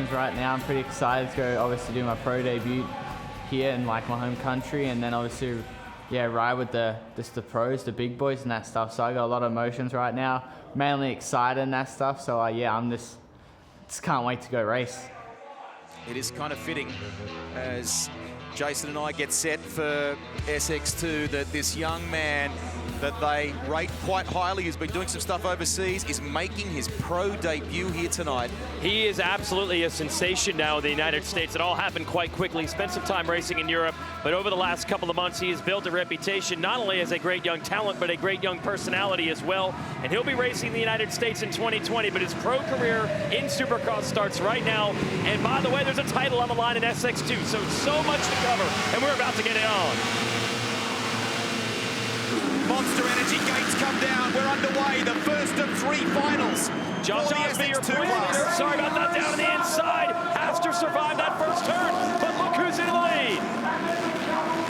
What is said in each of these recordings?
emotions right now. I'm pretty excited to go obviously do my pro debut here in like my home country, and then obviously ride with the pros, the big boys and that stuff. So I got a lot of emotions right now, mainly excited and that stuff. So I'm just can't wait to go race. It is kind of fitting as Jason and I get set for SX2 that this young man that they rate quite highly, who's been doing some stuff overseas, is making his pro debut here tonight. He is absolutely a sensation now in the United States. It all happened quite quickly. He spent some time racing in Europe, but over the last couple of months, he has built a reputation not only as a great young talent, but a great young personality as well. And he'll be racing in the United States in 2020, but his pro career in Supercross starts right now. And by the way, there's a title on the line in SX2, so much to cover, and we're about to get it on. Monster Energy gates come down. We're underway. The first of 3 finals. John Osby, your point leader. Sorry about that down on the inside. Has to survive that first turn, but look who's in the lead.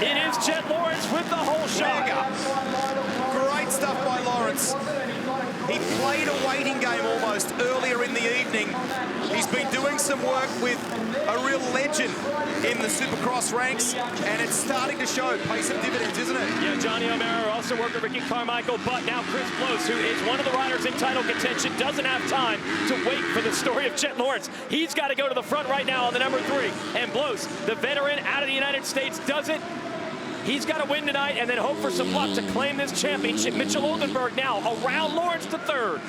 It is Jett with the whole shot. Great stuff by Lawrence. He played a waiting game almost earlier in the evening. He's been doing some work with a real legend in the Supercross ranks, and it's starting to show, pay some dividends, isn't it? Yeah, Johnny O'Mara also worked with Ricky Carmichael, but now Chris Blows, who is one of the riders in title contention, doesn't have time to wait for the story of Jett Lawrence. He's got to go to the front right now on the number 3. And Blows, the veteran out of the United States, does it. He's got to win tonight and then hope for some luck to claim this championship. Mitchell Oldenburg now around Lawrence to 3rd.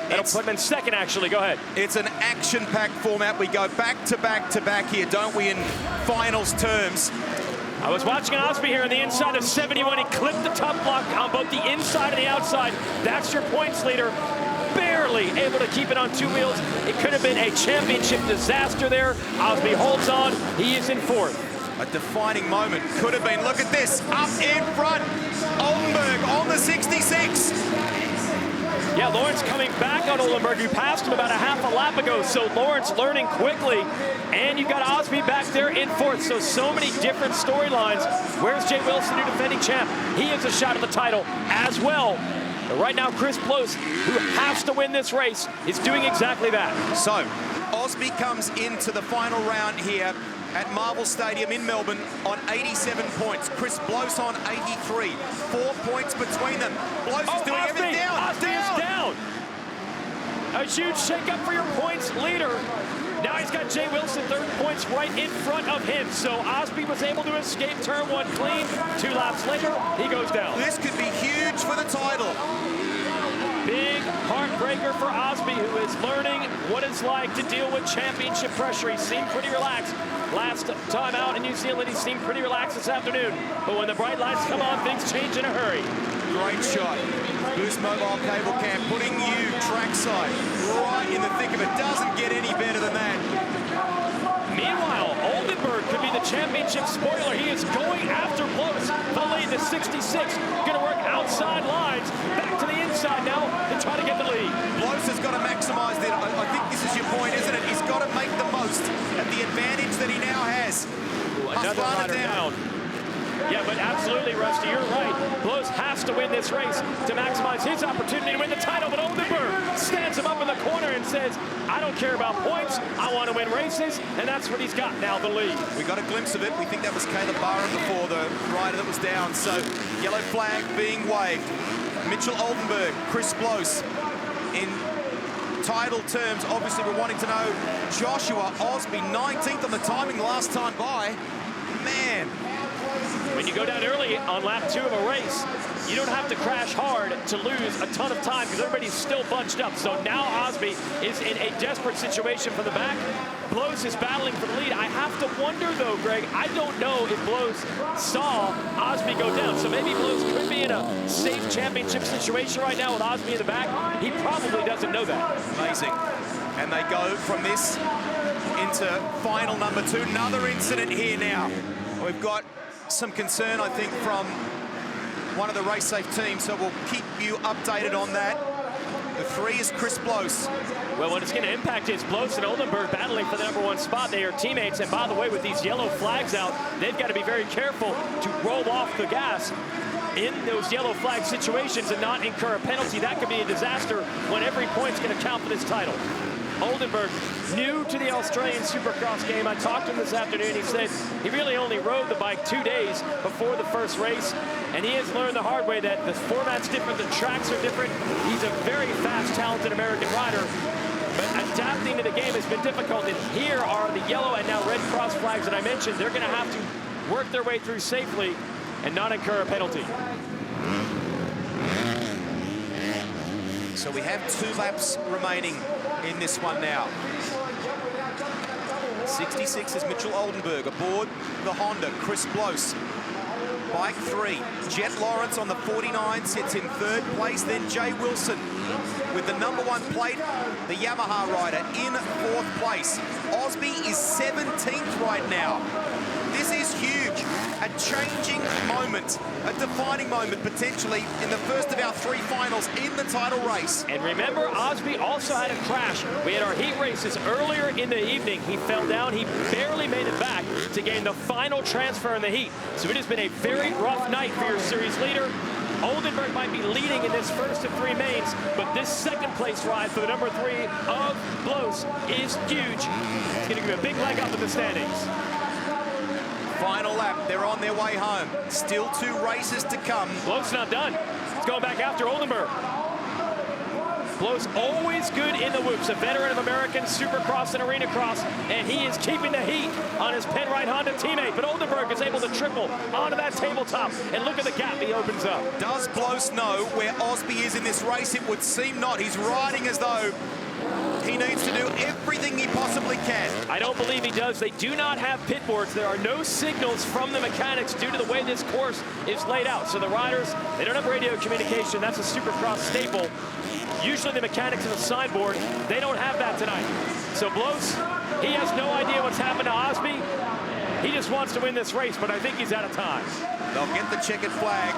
That'll put him in 2nd, actually. Go ahead. It's an action-packed format. We go back to back to back here, don't we, in finals terms. I was watching Osby here on the inside of 71. He clipped the top block on both the inside and the outside. That's your points leader. Barely able to keep it on 2 wheels. It could have been a championship disaster there. Osby holds on. He is in 4th. A defining moment could have been. Look at this, up in front. Oldenburg on the 66. Yeah, Lawrence coming back on Oldenburg. You passed him about a half a lap ago, so Lawrence learning quickly. And you've got Osby back there in 4th, so many different storylines. Where's Jay Wilson, your defending champ? He has a shot at the title as well. But right now, Chris Blows, who has to win this race, is doing exactly that. So, Osby comes into the final round here at Marvel Stadium in Melbourne on 87 points. Chris Blows on 83. 4 points between them. Blows is doing everything down. Osby is down. A huge shake-up for your points leader. Now he's got Jay Wilson 3rd points right in front of him. So Osby was able to escape turn 1 clean. 2 laps later, he goes down. This could be huge for the title. Big heartbreaker for Osby, who is learning what it's like to deal with championship pressure. He seemed pretty relaxed last time out in New Zealand. He seemed pretty relaxed this afternoon. But when the bright lights come on, things change in a hurry. Great shot. Boost Mobile Cable Cam putting you trackside right in the thick of it. Doesn't get any better than that. Meanwhile, Oldenburg could be the championship spoiler. He is going after Blows. The lead, the 66. Going to work outside lines. Back to the inside now to try to get the lead. Blows has got to maximize it. I think this is your point, isn't it? He's got to make the most of the advantage that he now has. Ooh, another rider down. Yeah, but absolutely, Rusty, you're right. Blows has to win this race to maximize his opportunity to win the title, but Oldenburg stands him up in the corner and says, I don't care about points, I want to win races, and that's what he's got now, the lead. We got a glimpse of it. We think that was Caleb Barham before, the rider that was down, so yellow flag being waved. Mitchell Oldenburg, Chris Blows. In title terms, obviously we're wanting to know Joshua Osby, 19th on the timing last time by. Man. When you go down early on lap 2 of a race, you don't have to crash hard to lose a ton of time because everybody's still bunched up. So now Osby is in a desperate situation from the back. Blows is battling for the lead. I have to wonder, though, Greg, I don't know if Blows saw Osby go down. So maybe Blows could be in a safe championship situation right now with Osby in the back. He probably doesn't know that. Amazing. And they go from this into final number 2. Another incident here now. We've got some concern, I think, from one of the race safe teams, so we'll keep you updated on that. The 3 is Chris Blows. Well, what it's going to impact is Blows and Oldenburg battling for the number 1 spot. They are teammates, and by the way, with these yellow flags out, they've got to be very careful to roll off the gas in those yellow flag situations and not incur a penalty. That could be a disaster when every point's going to count for this title. Oldenburg, new to the Australian Supercross game. I talked to him this afternoon. He said he really only rode the bike 2 days before the first race, and he has learned the hard way that the format's different, the tracks are different. He's a very fast, talented American rider, but adapting to the game has been difficult. And here are the yellow and now red cross flags that I mentioned. They're going to have to work their way through safely and not incur a penalty. So we have 2 laps remaining in this one now. 66 is Mitchell Oldenburg aboard the Honda. Chris Blose, bike 3. Jett Lawrence on the 49 sits in 3rd place. Then Jay Wilson with the #1 plate, the Yamaha rider, in 4th place. Osby is 17th right now. This is huge. A changing moment, a defining moment potentially in the first of our 3 finals in the title race. And remember, Osby also had a crash. We had our heat races earlier in the evening. He fell down. He barely made it back to gain the final transfer in the heat. So it has been a very rough night for your series leader. Oldenburg might be leading in this first of 3 mains, but this second place ride for the #3 of Blose is huge. It's going to give a big leg up in the standings. Final lap, they're on their way home. Still 2 races to come. Blo's not done. He's going back after Oldenburg. Blo's always good in the whoops, a veteran of American Supercross and Arena Cross, and he is keeping the heat on his Penrite Honda teammate. But Oldenburg is able to triple onto that tabletop, and look at the gap he opens up. Does Blose know where Osby is in this race? It would seem not. He's riding as though he needs to do everything he possibly can. I don't believe he does. They do not have pit boards. There are no signals from the mechanics due to the way this course is laid out. So the riders, they don't have radio communication. That's a Supercross staple. Usually the mechanics have a signboard. They don't have that tonight. So Blose, he has no idea what's happened to Osby. He just wants to win this race, but I think he's out of time. They'll get the checkered flag.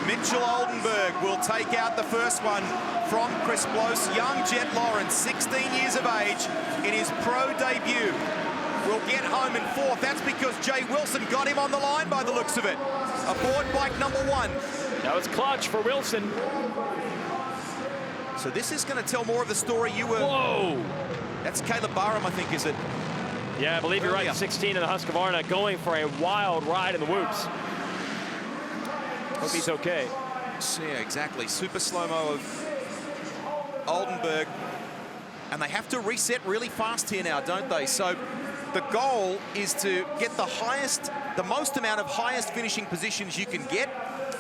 Mitchell Oldenburg will take out the first one from Chris Blose. Young Jett Lawrence, 16 years of age, in his pro debut, will get home in 4th. That's because Jay Wilson got him on the line by the looks of it. Aboard bike #1. That was clutch for Wilson. So this is going to tell more of the story you were... Whoa! That's Caleb Barham, I think, is it? Yeah, I believe you're right. 16 in the Husqvarna, going for a wild ride in the whoops. Hope he's okay. Yeah, exactly. Super slow-mo of Oldenburg. And they have to reset really fast here now, don't they? So the goal is to get the most amount of highest finishing positions you can get.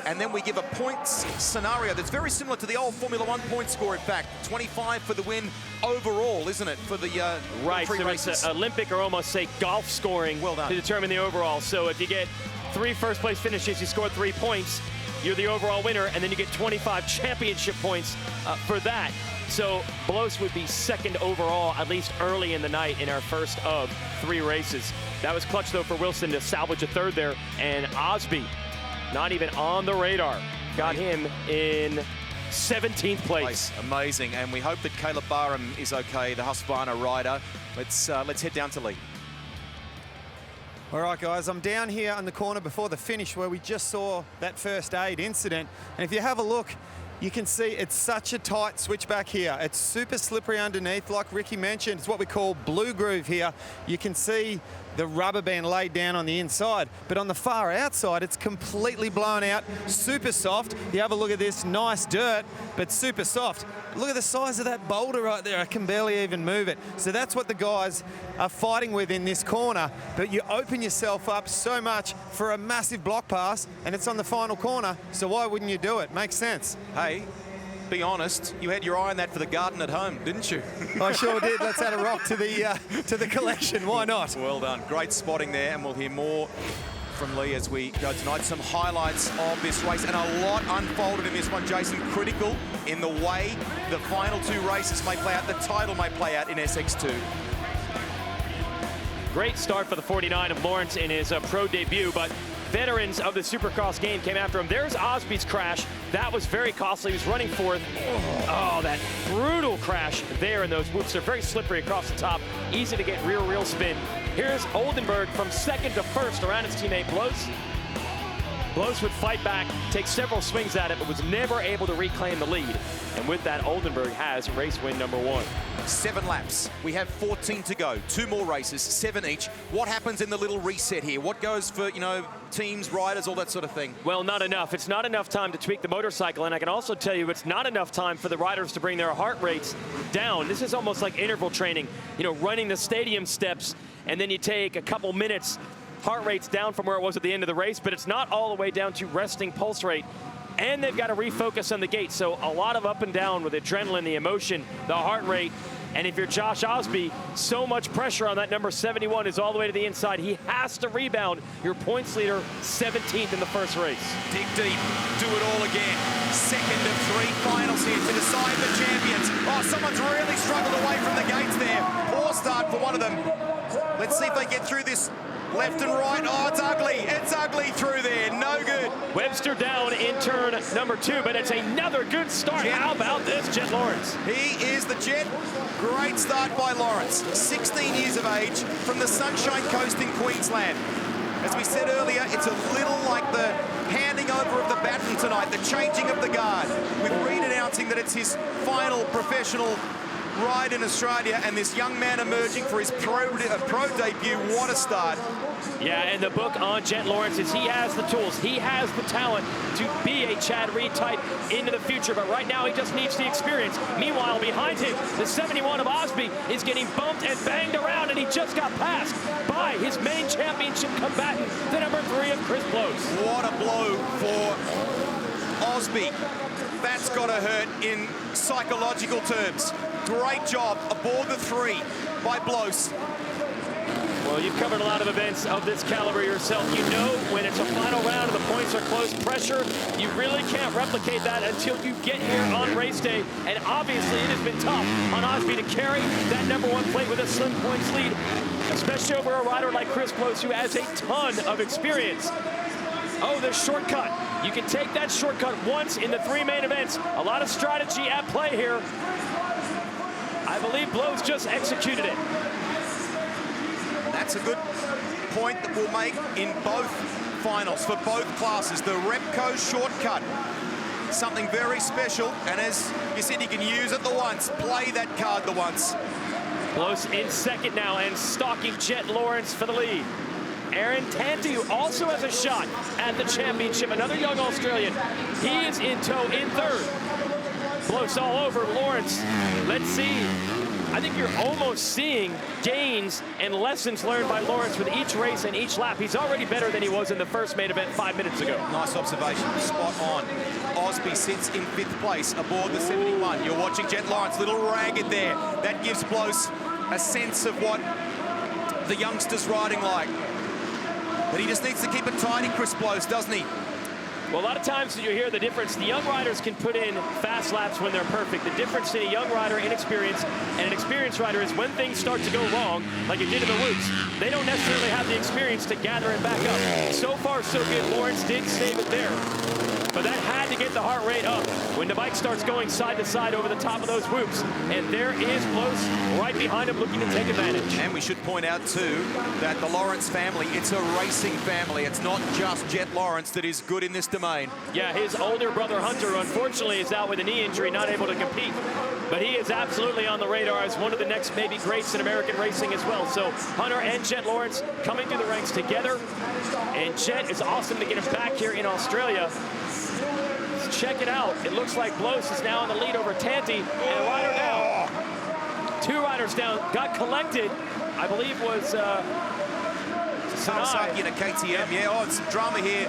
And then we give a points scenario that's very similar to the old Formula 1 point score, in fact. 25 for the win overall, isn't it, for the right, 3 so races? it's Olympic or almost, say, golf scoring well done. to determine the overall. So if you get 3 first-place finishes, you score 3 points, you're the overall winner, and then you get 25 championship points for that. So Blose would be 2nd overall, at least early in the night, in our first of 3 races. That was clutch, though, for Wilson to salvage a 3rd there, and Osby, not even on the radar, got him in 17th place. Amazing, and we hope that Caleb Barham is okay, the Husqvarna rider. Let's head down to Lee. All right, guys, I'm down here on the corner before the finish where we just saw that first aid incident. And if you have a look, you can see it's such a tight switchback here. It's super slippery underneath, like Ricky mentioned. It's what we call blue groove here. You can see the rubber band laid down on the inside, but on the far outside, it's completely blown out, super soft. You have a look at this, nice dirt, but super soft. Look at the size of that boulder right there. I can barely even move it. So that's what the guys are fighting with in this corner, but you open yourself up so much for a massive block pass, and it's on the final corner, so why wouldn't you do it? Makes sense. Hey, be honest, you had your eye on that for the garden at home, didn't you? I sure did. Let's add a rock to the collection. Why not? Well done. Great spotting there, and we'll hear more from Lee as we go tonight. Some highlights of this race, and a lot unfolded in this one, Jason. Critical in the way the final 2 races may play out, the title may play out in SX2. Great start for the 49 of Lawrence in his pro debut, but veterans of the Supercross game came after him. There's Osby's crash. That was very costly. He was running 4th. Oh, that brutal crash there in those whoops. They're very slippery across the top. Easy to get rear wheel spin. Here's Oldenburg from 2nd to 1st around his teammate Blose. Blows would fight back, take several swings at it, but was never able to reclaim the lead. And with that, Oldenburg has race win number 1. 7 laps. We have 14 to go. 2 more races, 7 each. What happens in the little reset here? What goes for, you know, teams, riders, all that sort of thing? Well, not enough. It's not enough time to tweak the motorcycle, and I can also tell you it's not enough time for the riders to bring their heart rates down. This is almost like interval training, you know, running the stadium steps, and then you take a couple minutes, heart rate's down from where it was at the end of the race, but it's not all the way down to resting pulse rate. And they've got to refocus on the gate, so a lot of up and down with adrenaline, the emotion, the heart rate. And if you're Josh Osby, so much pressure on that number 71 is all the way to the inside. He has to rebound. Your points leader, 17th in the first race. Dig deep, do it all again. Second of 3 finals here to decide the champions. Oh, someone's really struggled away from the gates there. Poor start for one of them. Let's see if they get through this left and right. Oh, it's ugly. It's ugly through there. No good. Webster down in turn number 2, but it's another good start. Jett. How about this, Jett Lawrence? He is the Jett. Great start by Lawrence. 16 years of age from the Sunshine Coast in Queensland. As we said earlier, it's a little like the handing over of the baton tonight, the changing of the guard, with Reed announcing that it's his final professional ride in Australia, and this young man emerging for his pro debut. What a start. Yeah, and the book on Jett Lawrence is he has the tools, he has the talent to be a Chad Reed type into the future, but right now he just needs the experience. Meanwhile, behind him, the 71 of Osby is getting bumped and banged around, and he just got passed by his main championship combatant, the number 3 of Chris Blows. What a blow for Osby. That's got to hurt in psychological terms. Great job aboard the 3 by Blows. Well, you've covered a lot of events of this caliber yourself. You know when it's a final round and the points are close pressure, you really can't replicate that until you get here on race day. And obviously it has been tough on Osby to carry that number 1 plate with a slim points lead, especially over a rider like Chris Blows, who has a ton of experience. Oh, the shortcut. You can take that shortcut once in the 3 main events. A lot of strategy at play here. I believe Blows just executed it. That's a good point that we'll make in both finals for both classes. The Repco shortcut, something very special, and as you said, you can use it the once, play that card the once. Blows in second now and stalking Jett Lawrence for the lead. Aaron Tanti, who also has a shot at the championship, another young Australian. He is in tow in third. Blows all over Lawrence. Let's see. I think you're almost seeing gains and lessons learned by Lawrence with each race and each lap. He's already better than he was in the first main event 5 minutes ago. Nice observation, spot on. Osby sits in 5th place aboard the 71. You're watching Jett Lawrence, little ragged there. That gives Blows a sense of what the youngster's riding like. But he just needs to keep it tidy, Chris Blows, doesn't he? Well, a lot of times you hear the difference. The young riders can put in fast laps when they're perfect. The difference in a young rider, inexperienced, and an experienced rider is when things start to go wrong, like it did in the Whoops, they don't necessarily have the experience to gather and back up. So far, so good. Lawrence did save it there. But that had to get the heart rate up when the bike starts going side to side over the top of those whoops. And there is Blows right behind him looking to take advantage. And we should point out, too, that the Lawrence family, it's a racing family. It's not just Jett Lawrence that is good in this domain. Yeah, his older brother Hunter, unfortunately, is out with a knee injury, not able to compete. But he is absolutely on the radar as one of the next maybe greats in American racing as well. So Hunter and Jett Lawrence coming through the ranks together. And Jett is awesome to get him back here in Australia. Check it out. It looks like Blows is now in the lead over Tanti, and a rider down. 2 riders down. Got collected, I believe, was Kawasaki and a KTM. Yep. Yeah, oh, some drama here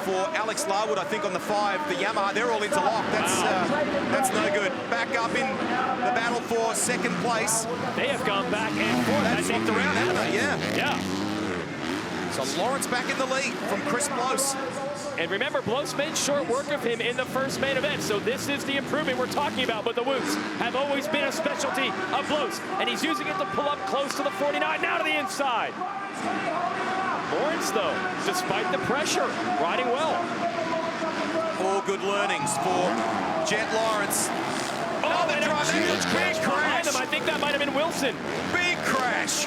for Alex Larwood, I think, on the 5. The Yamaha, they're all interlocked. That's no good. Back up in the battle for 2nd place. They have gone back and forth. That's swapped around, haven't they? Yeah. Yeah. So Lawrence back in the lead from Chris Blows. And remember, Blows made short work of him in the first main event, so this is the improvement we're talking about. But the whoops have always been a specialty of Blows, and he's using it to pull up close to the 49, now to the inside. Lawrence, though, despite the pressure, riding well. All good learnings for Jett Lawrence. Oh, and a huge crash behind him. I think that might have been Wilson. Big crash.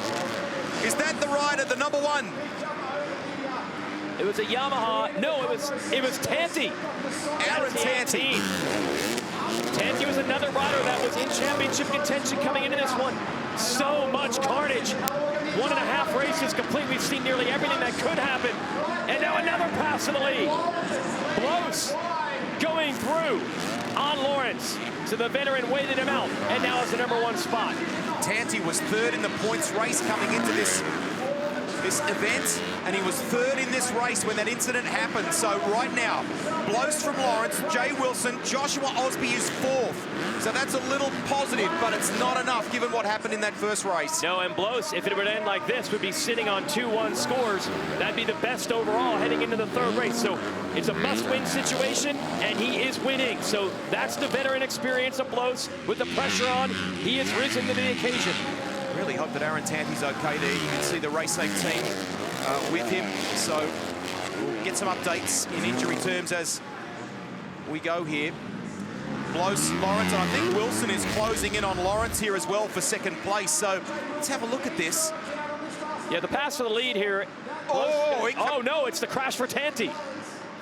Is that the rider, the number 1? It It was a Yamaha. No, it was Tanti. Aaron Tanti. Tanti was another rider that was in championship contention coming into this one. So much carnage. 1.5 races complete. We've seen nearly everything that could happen. And now another pass to the lead. Blos going through on Lawrence. So the veteran waited him out, and now it's the #1 spot. Tanti was third in the points race coming into this event, and he was third in this race when that incident happened. So right now, Blos from Lawrence, Jay Wilson, Joshua Osby is fourth. So that's a little positive, but it's not enough given what happened in that first race. No, and Blos, if it were to end like this, would be sitting on 2-1 scores. That'd be the best overall heading into the third race. So it's a must-win situation, and he is winning. So that's the veteran experience of Blos. With the pressure on, he has risen to the occasion. Really hope that Aaron Tanti's okay there. You can see the Race 8 team with him. So we'll get some updates in injury terms as we go here. Blos, Lawrence, and I think Wilson is closing in on Lawrence here as well for second place. So let's have a look at this. Yeah, the pass for the lead here. Oh no, it's the crash for Tanti.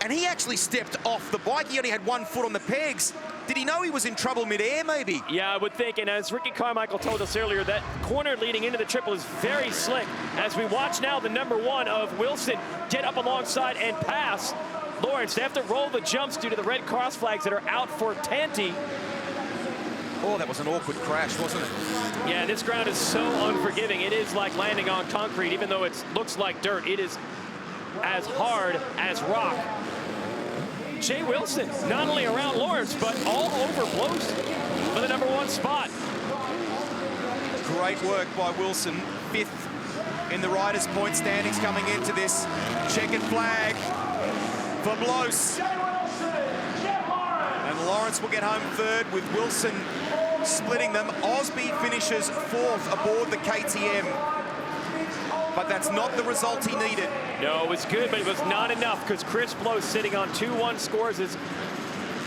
And he actually stepped off the bike. He only had 1 foot on the pegs. Did he know he was in trouble mid-air, maybe? Yeah, I would think. And as Ricky Carmichael told us earlier, that corner leading into the triple is very slick. As we watch now the #1 of Wilson get up alongside and pass Lawrence. They have to roll the jumps due to the red cross flags that are out for Tanti. Oh, that was an awkward crash, wasn't it? Yeah, this ground is so unforgiving. It is like landing on concrete. Even though it looks like dirt, it is as hard as rock. Jay Wilson, not only around Lawrence, but all over Blos for the #1 spot. Great work by Wilson, 5th in the riders' point standings coming into this. Checkered flag for Blos. And Lawrence will get home 3rd with Wilson splitting them. Osby finishes 4th aboard the KTM. But that's not the result he needed. No, it was good, but it was not enough because Chris Blos, sitting on 2-1 scores, is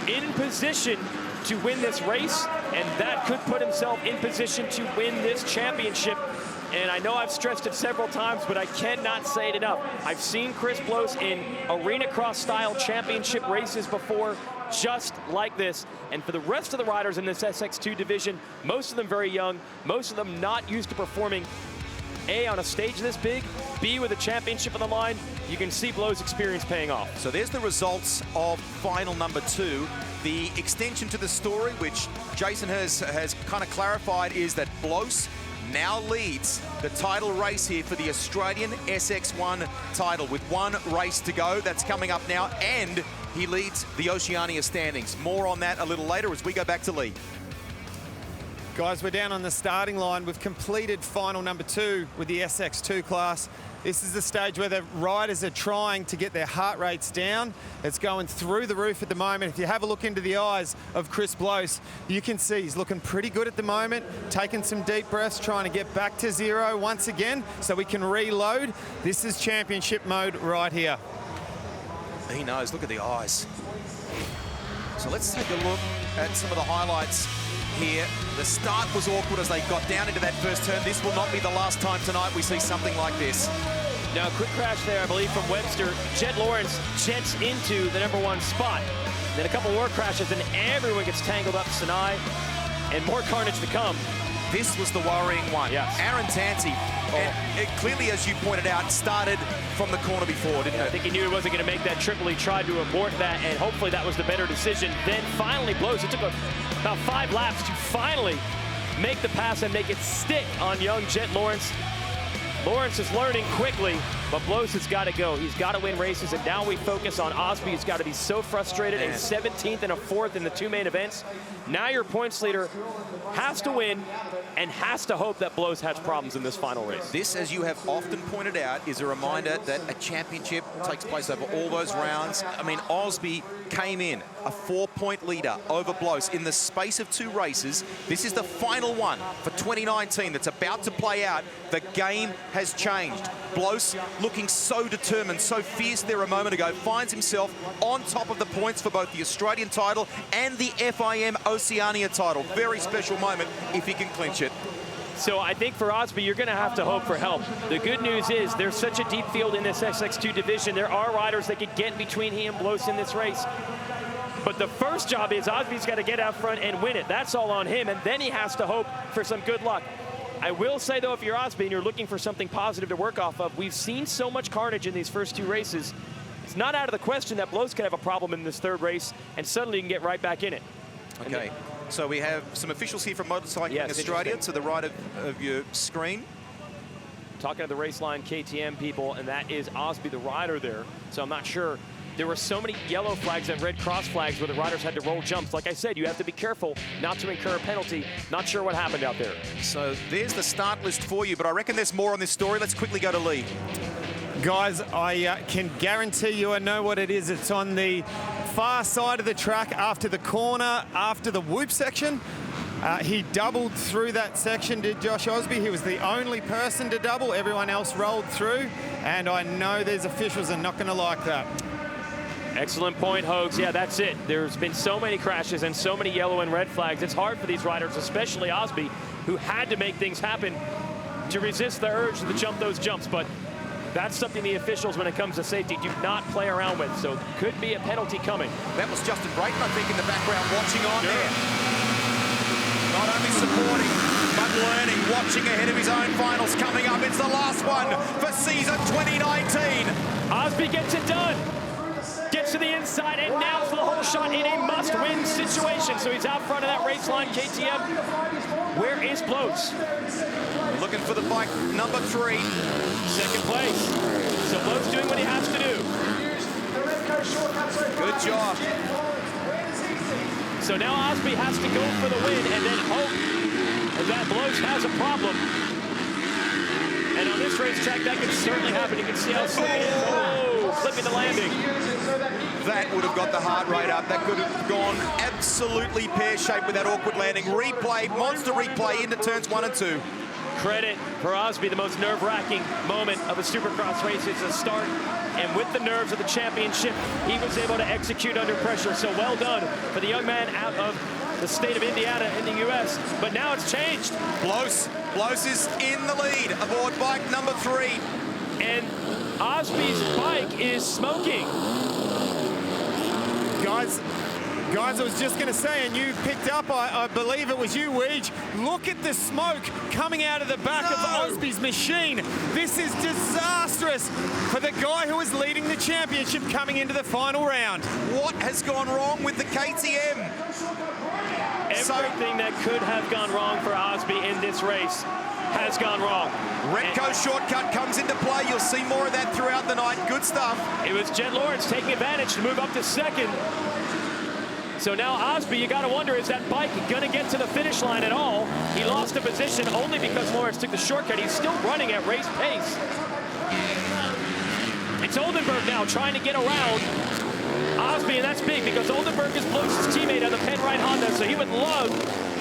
in position to win this race, and that could put himself in position to win this championship. And I know I've stressed it several times, but I cannot say it enough. I've seen Chris Blos in arena cross style championship races before, just like this. And for the rest of the riders in this SX2 division, most of them very young, most of them not used to performing A, on a stage this big, B, with a championship on the line. You can see Blos' experience paying off. So there's the results of final #2. The extension to the story, which Jason has kind of clarified, is that Blos now leads the title race here for the Australian SX1 title with 1 race to go. That's coming up now, and he leads the Oceania standings. More on that a little later as we go back to Lee. Guys, we're down on the starting line. We've completed final #2 with the SX2 class. This is the stage where the riders are trying to get their heart rates down. It's going through the roof at the moment. If you have a look into the eyes of Chris Blos, you can see he's looking pretty good at the moment, taking some deep breaths, trying to get back to 0 once again so we can reload. This is championship mode right here. He knows, look at the eyes. So let's take a look at some of the highlights here. The start was awkward as they got down into that first turn. This will not be the last time tonight we see something like this. Now, quick crash there, I believe, from Webster. Jett Lawrence jets into the #1 spot. Then a couple more crashes, and everyone gets tangled up Sinai, and more carnage to come. This was the worrying one. Yes. Aaron Tanti, and it clearly, as you pointed out, started from the corner before, didn't it? I think he knew he wasn't going to make that triple. He tried to abort that, and hopefully that was the better decision. Then finally Blos. It took about 5 laps to finally make the pass and make it stick on young Jett Lawrence. Lawrence is learning quickly, but Blos has got to go. He's got to win races, and now we focus on Osby. He's got to be so frustrated. A 17th and a 4th in the 2 main events. Now your points leader has to win and has to hope that Blos has problems in this final race. This, as you have often pointed out, is a reminder that a championship takes place over all those rounds. I mean, Osby came in a 4-point leader over Blos in the space of 2 races. This is the final one for 2019 that's about to play out. The game has changed. Blos, looking so determined, so fierce there a moment ago, finds himself on top of the points for both the Australian title and the FIM Oceania title. Very special moment if he can clinch it. So I think for Osby, you're going to have to hope for help. The good news is there's such a deep field in this SX2 division. There are riders that could get between he and Blos in this race. But the first job is Osby's got to get out front and win it. That's all on him, and then he has to hope for some good luck. I will say, though, if you're Osby and you're looking for something positive to work off of, we've seen so much carnage in these first 2 races. It's not out of the question that Blos could have a problem in this 3rd race, and suddenly you can get right back in it. Okay, so we have some officials here from Motorcycling Australia to the right of your screen. Talking to the Raceline KTM people, and that is Osby, the rider there. So I'm not sure. There were so many yellow flags and red cross flags where the riders had to roll jumps. Like I said, you have to be careful not to incur a penalty. Not sure what happened out there. So there's the start list for you, but I reckon there's more on this story. Let's quickly go to Lee. Guys, I can guarantee you I know what it is. It's on the far side of the track after the corner, after the whoop section. He doubled through that section, did Josh Osby. He was the only person to double. Everyone else rolled through, and I know these officials are not going to like that. Excellent point, Hogs. Yeah, that's it. There's been so many crashes and so many yellow and red flags. It's hard for these riders, especially Osby, who had to make things happen to resist the urge to jump those jumps. But that's something the officials, when it comes to safety, do not play around with. So could be a penalty coming. That was Justin Brayton, I think, in the background watching on there. Not only supporting, but learning, watching ahead of his own finals coming up. It's the last one for season 2019. Osby gets it done. Gets to the inside and nails the whole shot in a must-win situation. So he's out front of that Raceline KTM. Where is Blos? Looking for the bike number 3. 2nd place. So Blos doing what he has to do. Good job. So now Osby has to go for the win and then hope that Blos has a problem. And on this racetrack, that can certainly happen. You can see how slipping it is. Oh, clipping the landing. That would have got the heart rate up. That could have gone absolutely pear-shaped with that awkward landing. Replay, monster replay into turns 1 and 2. Credit for Osby, the most nerve-wracking moment of a Supercross race is a start. And with the nerves of the championship, he was able to execute under pressure. So well done for the young man out of the state of Indiana in the U.S. But now it's changed. Blos is in the lead aboard bike number 3. And Osby's bike is smoking. Guys, I was just going to say, and you picked up, I believe it was you, Weege. Look at the smoke coming out of the back of Osby's machine. This is disastrous for the guy who is leading the championship coming into the final round. What has gone wrong with the KTM? Everything that could have gone wrong for Osby in this race has gone wrong. Redco shortcut comes into play. You'll see more of that throughout the night. Good stuff. It was Jett Lawrence taking advantage to move up to 2nd. So now Osby, you got to wonder, is that bike going to get to the finish line at all? He lost a position only because Lawrence took the shortcut. He's still running at race pace. It's Oldenburg now trying to get around Osby, and that's big because Oldenburg is Blos' teammate on the Penrite Honda, so he would love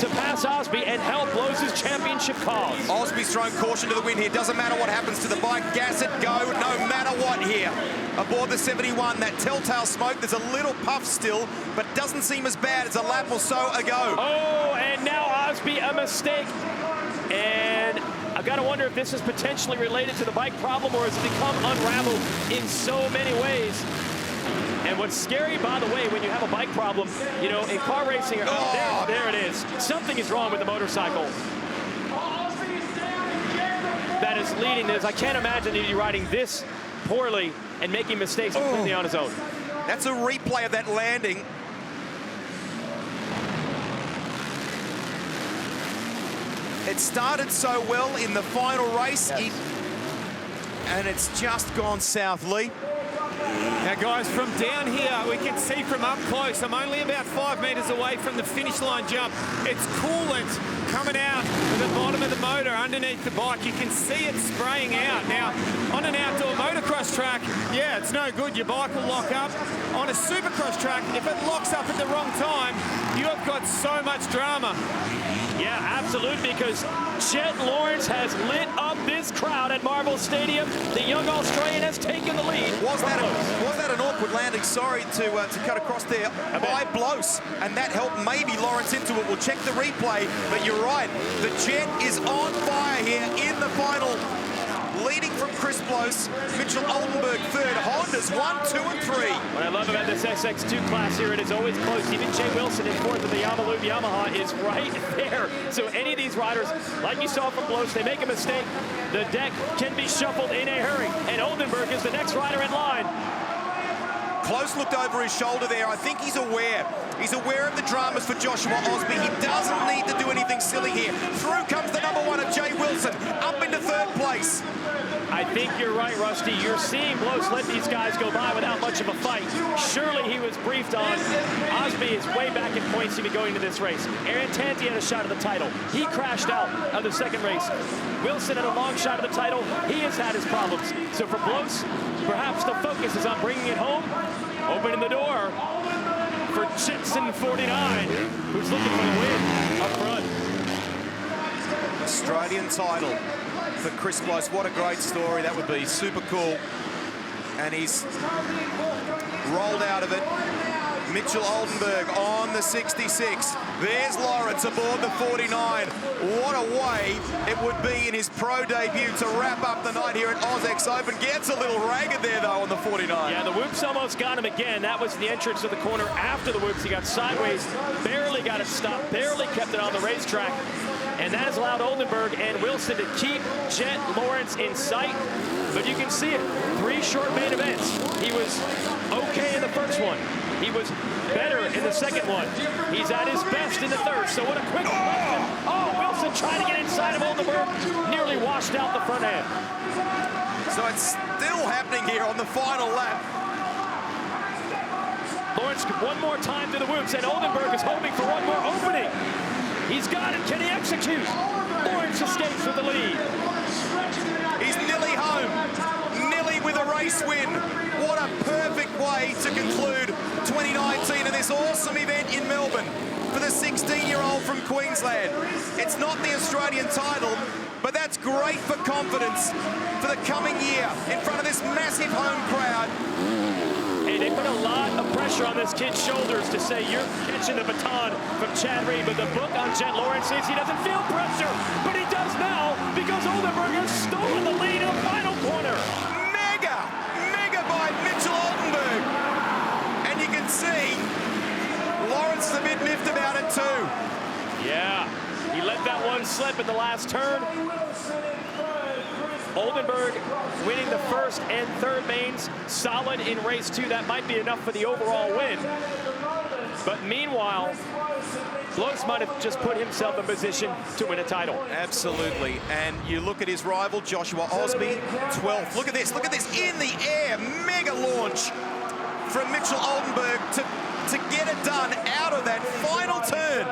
to pass Osby and help Blos' championship cause. Osby's thrown caution to the wind here. Doesn't matter what happens to the bike. Gas it, go, no matter what here. Aboard the 71, that telltale smoke, there's a little puff still, but doesn't seem as bad as a lap or so ago. Oh, and now Osby, a mistake. And I've got to wonder if this is potentially related to the bike problem or has it become unraveled in so many ways. And what's scary, by the way, when you have a bike problem, you know, in car racing, there it is. Something is wrong with the motorcycle. That is leading this. I can't imagine he'd be riding this poorly and making mistakes completely on his own. That's a replay of that landing. It started so well in the final race, and it's just gone south, Lee. Now, guys, from down here, we can see from up close, I'm only about 5 meters away from the finish line jump. It's coolant coming out of the bottom of the motor underneath the bike. You can see it spraying out. Now, on an outdoor motocross track, yeah, it's no good. Your bike will lock up. On a Supercross track, if it locks up at the wrong time, you have got so much drama. Yeah, absolutely, because Jett Lawrence has lit up this crowd at Marvel Stadium. The young Australian has taken the lead. Was that an awkward landing? Sorry to cut across there by Blos, and that helped maybe Lawrence into it. We'll check the replay, but you're right. The Jett is on fire here in the final. Leading from Chris Blos, Mitchell Oldenburg third, Honda's 1, 2, and 3. What I love about this SX2 class here, it is always close. Even Jay Wilson in fourth of the Yamaha is right there. So any of these riders, like you saw from Blos, they make a mistake, the deck can be shuffled in a hurry. And Oldenburg is the next rider in line. Close looked over his shoulder there. I think he's aware. He's aware of the dramas for Joshua Osby. He doesn't need to do anything silly here. Through comes the number 1 of Jay Wilson, up into third place. I think you're right, Rusty. You're seeing Blos let these guys go by without much of a fight. Surely he was briefed on. Osby is way back in points even going to this race. Aaron Tanti had a shot at the title. He crashed out of the second race. Wilson had a long shot at the title. He has had his problems. So for Blos, perhaps the focus is on bringing it home, opening the door for Jetson 49, who's looking for the win up front. Australian title for Chris Blos. What a great story that would be. Super cool. And he's rolled out of it. Mitchell Oldenburg on the 66. There's Lawrence aboard the 49. What a way it would be in his pro debut to wrap up the night here at AusX Open. Gets a little ragged there, though, on the 49. Yeah, the whoops almost got him again. That was the entrance to the corner after the whoops. He got sideways, barely got it stopped, barely kept it on the racetrack. And that has allowed Oldenburg and Wilson to keep Jett Lawrence in sight. But you can see it, 3 short main events. He was okay in the first one. He was better in the second one. He's at his best in the third. So what a quick Wilson. Oh, Wilson trying to get inside of Oldenburg. Nearly washed out the front end. So it's still happening here on the final lap. Lawrence one more time to the whoops, and Oldenburg is hoping for one more opening. He's got it. Can he execute? Lawrence escapes with the lead. He's nearly home. Nearly with a race win. What a perfect way to conclude 2019 and this awesome event in Melbourne for the 16-year-old from Queensland. It's not the Australian title, but that's great for confidence for the coming year in front of this massive home crowd. Hey, they put a lot of pressure on this kid's shoulders to say you're catching the baton from Chad Reed, but the book on Jett Lawrence says he doesn't feel pressure, but he does now because Oldenburg has stolen the lead in the final corner. Mega by Mitchell Oldenburg. And you can see Lawrence is a bit miffed about it too. Yeah, he let that one slip at the last turn. Oldenburg winning the first and third mains, solid in race 2. That might be enough for the overall win. But meanwhile, Blos might have just put himself in position to win a title. Absolutely. And you look at his rival, Joshua Osby, 12th. Look at this in the air. Mega launch from Mitchell Oldenburg to get it done out of that final turn.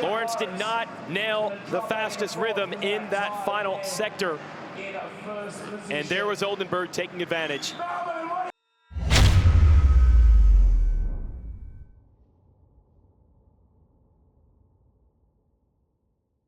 Lawrence did not nail the fastest rhythm in that final sector. And there was Oldenburg taking advantage.